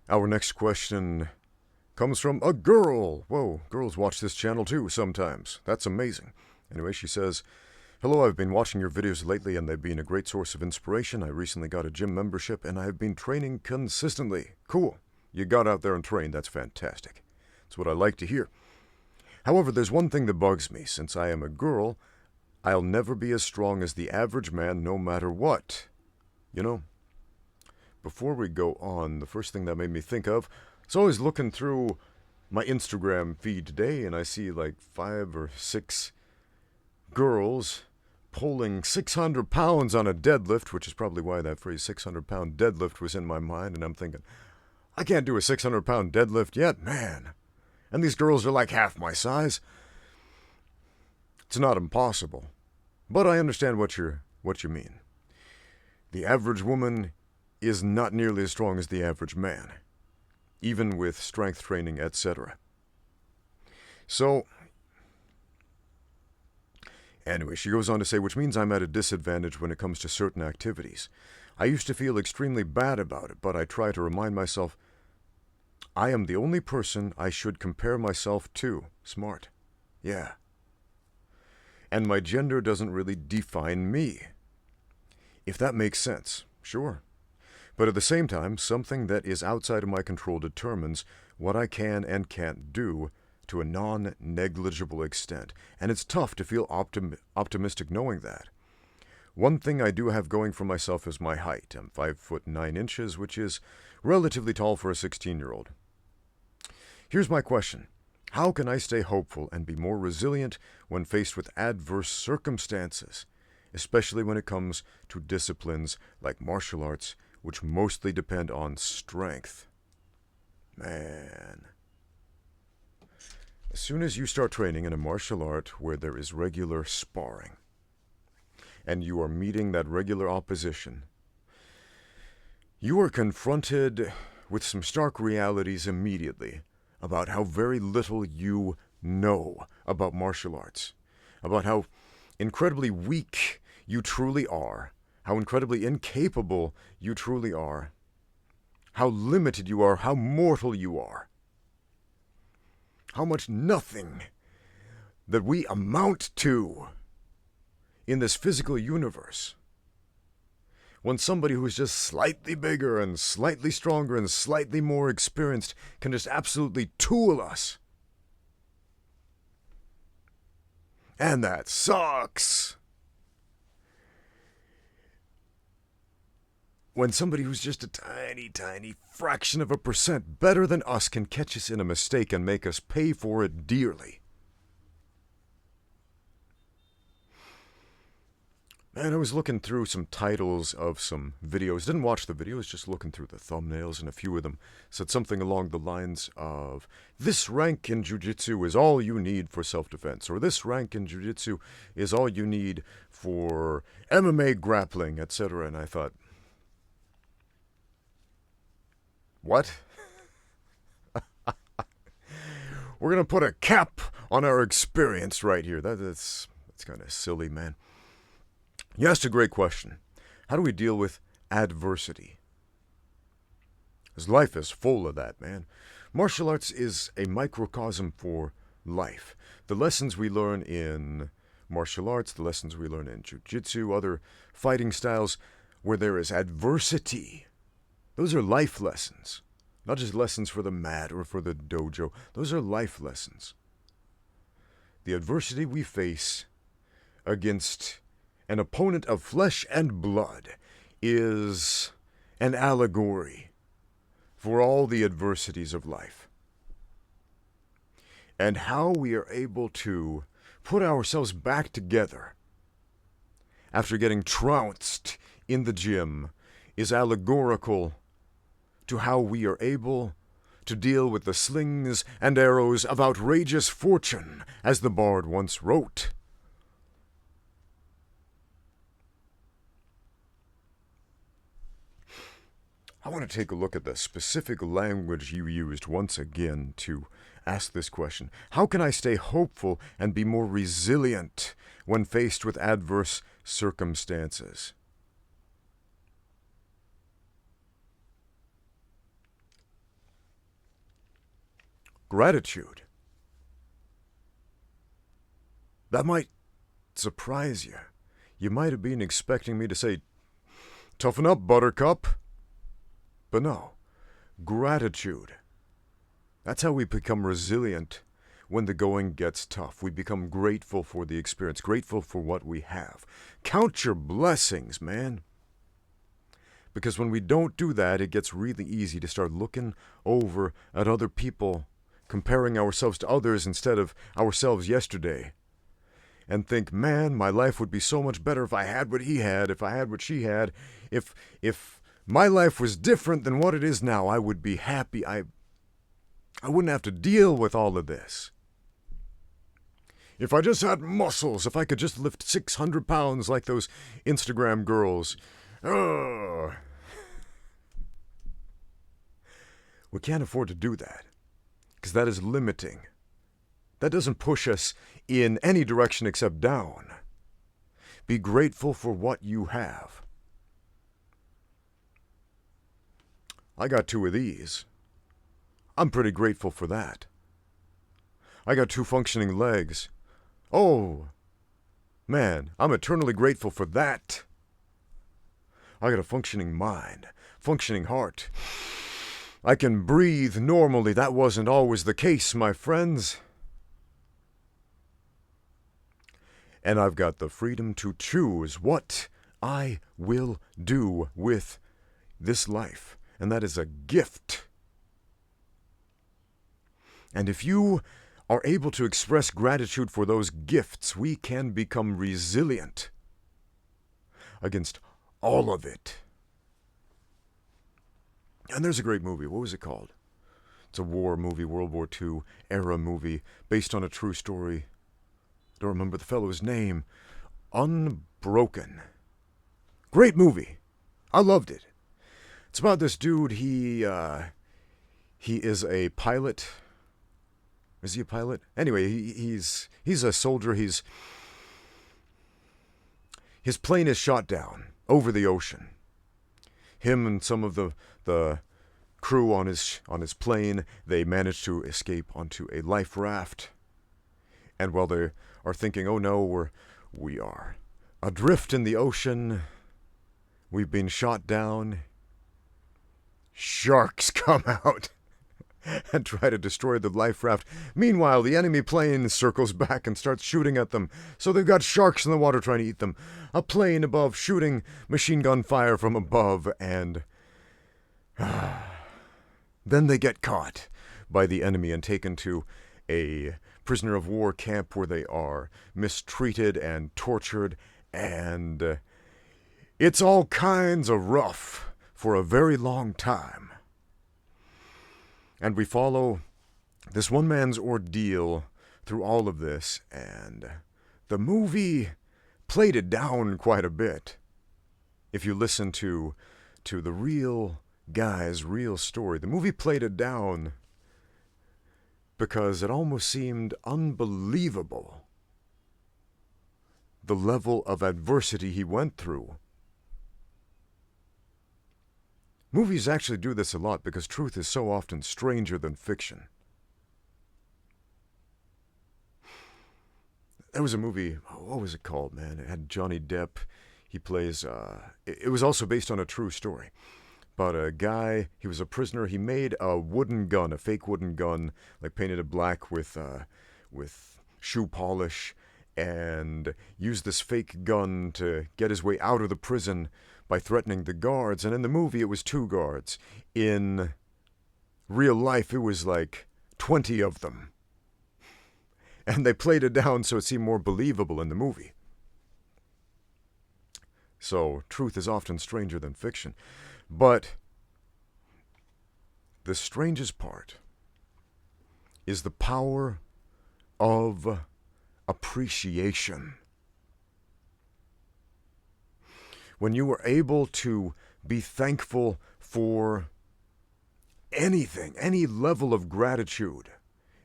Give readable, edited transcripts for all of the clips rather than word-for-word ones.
Our next question comes from a girl. Whoa, girls watch this channel too sometimes. That's amazing. Anyway, she says, "Hello, I've been watching your videos lately and they've been a great source of inspiration. I recently got a gym membership and I have been training consistently." Cool. You got out there and trained. That's fantastic. That's what I like to hear. However, there's one thing that bugs me. Since I am a girl, I'll never be as strong as the average man no matter what. You know, before we go on, the first thing that made me think of, I was always looking through my Instagram feed today and I see like 5 or 6 girls pulling 600 pounds on a deadlift, which is probably why that phrase 600-pound deadlift was in my mind. And I'm thinking, I can't do a 600-pound deadlift yet, man. And these girls are like half my size. It's not impossible, but I understand what you mean. The average woman is not nearly as strong as the average man, even with strength training, etc. So, anyway, she goes on to say, which means I'm at a disadvantage when it comes to certain activities. I used to feel extremely bad about it, but I try to remind myself, I am the only person I should compare myself to. Smart. Yeah. And my gender doesn't really define me. If that makes sense, sure. But at the same time, something that is outside of my control determines what I can and can't do to a non-negligible extent. And it's tough to feel optimistic knowing that. One thing I do have going for myself is my height. I'm 5'9", which is relatively tall for a 16-year-old. Here's my question. How can I stay hopeful and be more resilient when faced with adverse circumstances, especially when it comes to disciplines like martial arts, which mostly depend on strength? Man. As soon as you start training in a martial art where there is regular sparring, and you are meeting that regular opposition, you are confronted with some stark realities immediately about how very little you know about martial arts, about how incredibly weak you truly are, how incredibly incapable you truly are, how limited you are, how mortal you are, how much nothing that we amount to in this physical universe. When somebody who's just slightly bigger and slightly stronger and slightly more experienced can just absolutely tool us. And that sucks. When somebody who's just a tiny, tiny fraction of a percent better than us can catch us in a mistake and make us pay for it dearly. And I was looking through some titles of some videos. Didn't watch the videos, just looking through the thumbnails, and a few of them said something along the lines of, "This rank in jiu-jitsu is all you need for self-defense," or "This rank in jiu-jitsu is all you need for MMA grappling," etc. And I thought, what? We're going to put a cap on our experience right here. That's kind of silly, man. You asked a great question. How do we deal with adversity? Because life is full of that, man. Martial arts is a microcosm for life. The lessons we learn in martial arts, the lessons we learn in jiu-jitsu, other fighting styles where there is adversity, those are life lessons. Not just lessons for the mat or for the dojo. Those are life lessons. The adversity we face against an opponent of flesh and blood is an allegory for all the adversities of life. And how we are able to put ourselves back together after getting trounced in the gym is allegorical to how we are able to deal with the slings and arrows of outrageous fortune, as the bard once wrote. I want to take a look at the specific language you used once again to ask this question. How can I stay hopeful and be more resilient when faced with adverse circumstances? gratitude. That might surprise you. You might have been expecting me to say, toughen up, buttercup. But no, gratitude. That's how we become resilient when the going gets tough. We become grateful for the experience, grateful for what we have. Count your blessings, man. Because when we don't do that, it gets really easy to start looking over at other people, comparing ourselves to others instead of ourselves yesterday, and think, man, my life would be so much better if I had what he had, if I had what she had. If my life was different than what it is now, I would be happy. I wouldn't have to deal with all of this. If I just had muscles, if I could just lift 600 pounds like those Instagram girls. Ugh. We can't afford to do that, because that is limiting. That doesn't push us in any direction except down. Be grateful for what you have. I got 2 of these. I'm pretty grateful for that. I got 2 functioning legs. Oh, man, I'm eternally grateful for that. I got a functioning mind, functioning heart. I can breathe normally. That wasn't always the case, my friends. And I've got the freedom to choose what I will do with this life. And that is a gift. And if you are able to express gratitude for those gifts, we can become resilient against all of it. And there's a great movie. What was it called? It's a war movie, World War II era movie, based on a true story. I don't remember the fellow's name. Unbroken. Great movie. I loved it. It's about this dude. He is a pilot. Is he a pilot? Anyway, he's a soldier. His plane is shot down over the ocean. Him and some of the crew on his plane, they manage to escape onto a life raft. And while they are thinking, oh no, we are adrift in the ocean, we've been shot down, sharks come out and try to destroy the life raft. Meanwhile, the enemy plane circles back and starts shooting at them. So they've got sharks in the water trying to eat them. A plane above shooting machine gun fire from above, and then they get caught by the enemy and taken to a prisoner of war camp where they are mistreated and tortured, and it's all kinds of rough for a very long time. And we follow this one man's ordeal through all of this, and the movie played it down quite a bit. If you listen to the real guy's real story, the movie played it down because it almost seemed unbelievable, the level of adversity he went through. Movies actually do this a lot because truth is so often stranger than fiction. There was a movie, what was it called, man? It had Johnny Depp. He plays, it was also based on a true story. But a guy, he was a prisoner. He made a wooden gun, a fake wooden gun, like painted it black with shoe polish, and used this fake gun to get his way out of the prison by threatening the guards. And in the movie, it was 2 guards. In real life, it was like 20 of them. And they played it down so it seemed more believable in the movie. So, truth is often stranger than fiction. But the strangest part is the power of appreciation. When you are able to be thankful for anything, any level of gratitude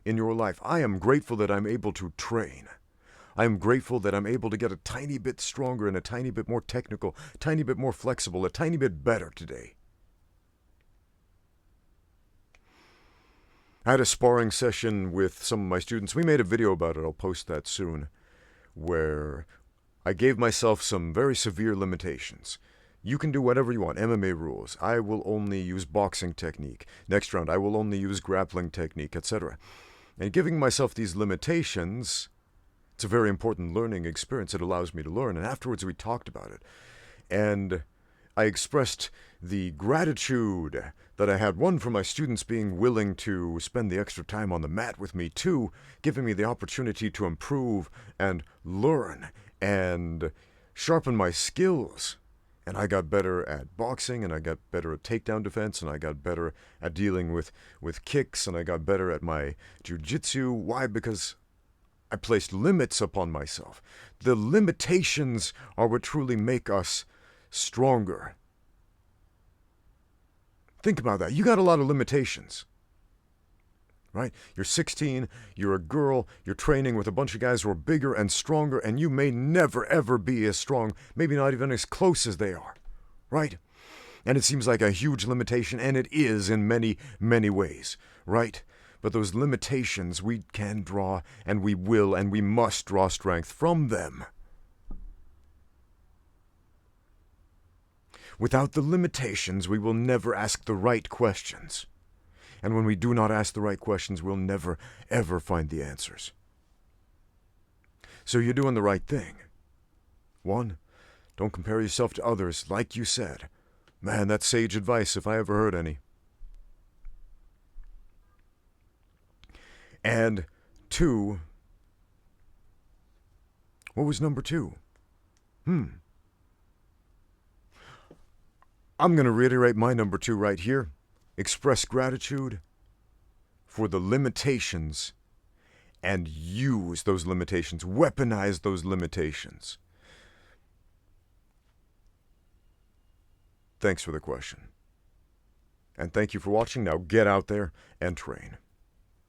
in your life. I am grateful that I'm able to train. I am grateful that I'm able to get a tiny bit stronger and a tiny bit more technical, a tiny bit more flexible, a tiny bit better today. I had a sparring session with some of my students. We made a video about it. I'll post that soon, where I gave myself some very severe limitations. You can do whatever you want. MMA rules. I will only use boxing technique. Next round, I will only use grappling technique, etc. And giving myself these limitations, it's a very important learning experience. It allows me to learn. And afterwards, we talked about it. And I expressed the gratitude that I had, one, for my students being willing to spend the extra time on the mat with me, two, giving me the opportunity to improve and learn and sharpen my skills. And I got better at boxing, and I got better at takedown defense, and I got better at dealing with kicks, and I got better at my jiu-jitsu. Why? Because I placed limits upon myself. The limitations are what truly make us stronger. Think about that. You got a lot of limitations, right? You're 16, you're a girl, you're training with a bunch of guys who are bigger and stronger, and you may never, ever be as strong, maybe not even as close as they are, right? And it seems like a huge limitation, and it is in many, many ways, right? But those limitations, we can draw, and we will, and we must draw strength from them. Without the limitations, we will never ask the right questions. And when we do not ask the right questions, we'll never, ever find the answers. So you're doing the right thing. One, don't compare yourself to others, like you said. Man, that's sage advice if I ever heard any. And two, what was number two? I'm going to reiterate my number two right here. Express gratitude for the limitations and use those limitations. Weaponize those limitations. Thanks for the question. And thank you for watching. Now get out there and train.